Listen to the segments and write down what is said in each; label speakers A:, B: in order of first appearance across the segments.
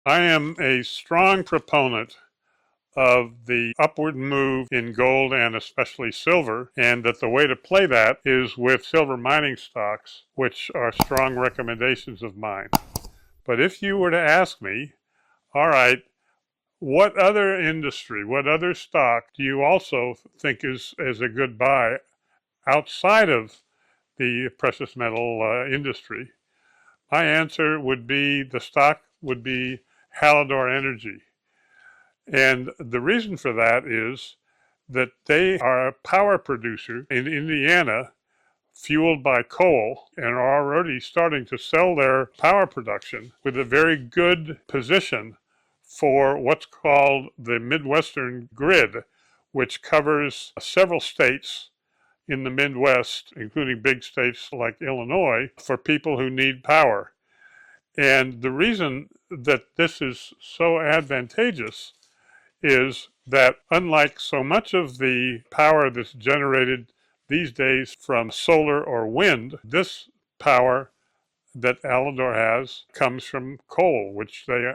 A: I am a strong proponent of the upward move in gold and especially silver, and that the way to play that is with silver mining stocks, which are strong recommendations of mine. But if you were to ask me, all right, what other industry, what other stock do you also think is a good buy outside of the precious metal industry? My answer would be the stock would be Hallador Energy. And the reason for that is that they are a power producer in Indiana fueled by coal and are already starting to sell their power production with a very good position for what's called the Midwestern grid, which covers several states in the Midwest, including big states like Illinois, for people who need power. And the reason that this is so advantageous is that unlike so much of the power that's generated these days from solar or wind, this power that Alador has comes from coal, which they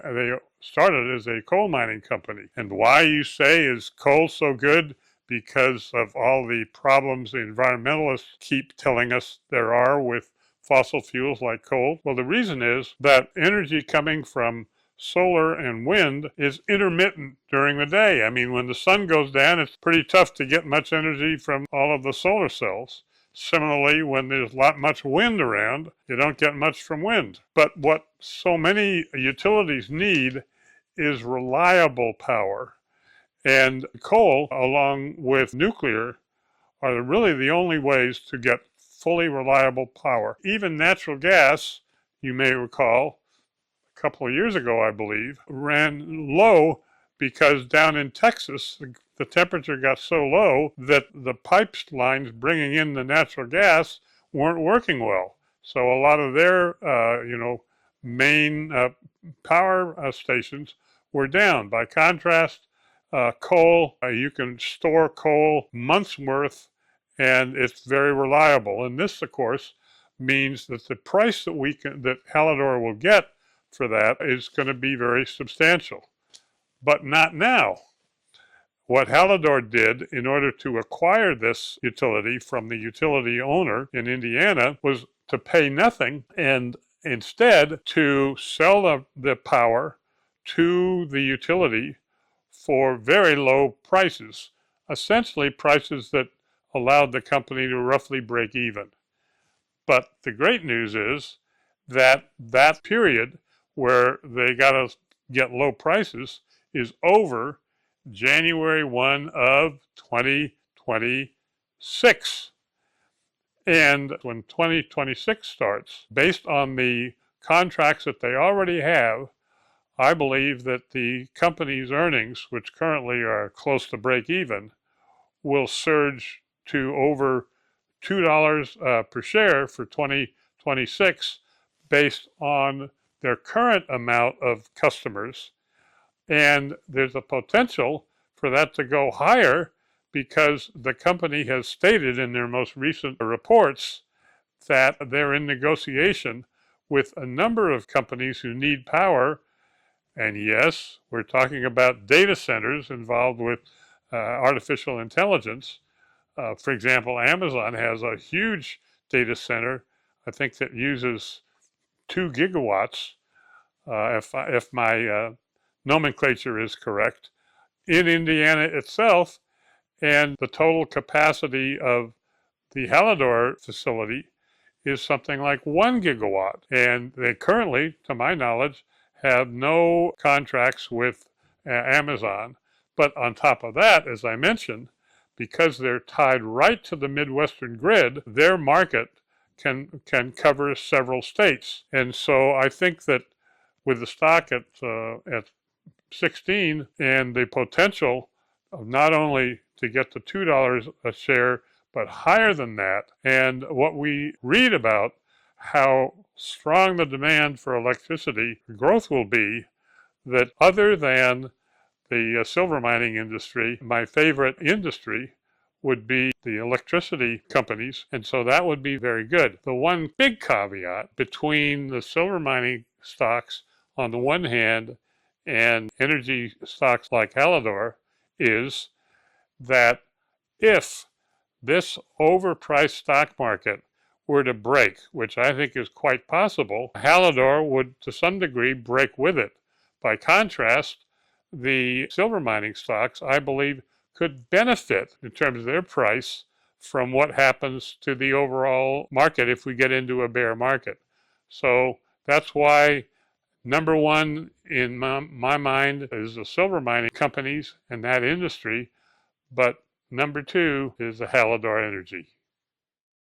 A: started as a coal mining company. And why, you say, is coal so good? Because of all the problems the environmentalists keep telling us there are with fossil fuels like coal. Well, the reason is that energy coming from solar and wind is intermittent during the day. I mean, when the sun goes down, it's pretty tough to get much energy from all of the solar cells. Similarly, when there's much wind around, you don't get much from wind. But what so many utilities need is reliable power. And coal, along with nuclear, are really the only ways to get fully reliable power. Even natural gas, you may recall, a couple of years ago, I believe, ran low because down in Texas, the temperature got so low that the pipelines bringing in the natural gas weren't working well. So a lot of their, main power stations were down. By contrast, coal, you can store coal months worth, and it's very reliable. And this, of course, means that the price that Hallador will get for that is going to be very substantial. But not now. What Hallador did in order to acquire this utility from the utility owner in Indiana was to pay nothing and instead to sell the power to the utility for very low prices, essentially prices that allowed the company to roughly break even. But the great news is that that period where they got to get low prices is over January 1 of 2026. And when 2026 starts, based on the contracts that they already have, I believe that the company's earnings, which currently are close to break even, will surge to over $2 per share for 2026 based on their current amount of customers. And there's a potential for that to go higher because the company has stated in their most recent reports that they're in negotiation with a number of companies who need power. And yes, we're talking about data centers involved with artificial intelligence. For example, Amazon has a huge data center, I think that uses 2 gigawatts, if my nomenclature is correct, in Indiana itself. And the total capacity of the Hallador facility is something like 1 gigawatt. And they currently, to my knowledge, have no contracts with Amazon. But on top of that, as I mentioned, because they're tied right to the Midwestern grid, their market can cover several states. And so I think that with the stock at 16 and the potential of not only to get to $2 a share, but higher than that, and what we read about how strong the demand for electricity growth will be, that other than the silver mining industry, my favorite industry would be the electricity companies, and so that would be very good. The one big caveat between the silver mining stocks on the one hand and energy stocks like Hallador is that if this overpriced stock market were to break, which I think is quite possible, Hallador would to some degree break with it. By contrast, the silver mining stocks, I believe, could benefit in terms of their price from what happens to the overall market if we get into a bear market. So that's why number one in my mind is the silver mining companies and that industry, but number two is the Hallador Energy.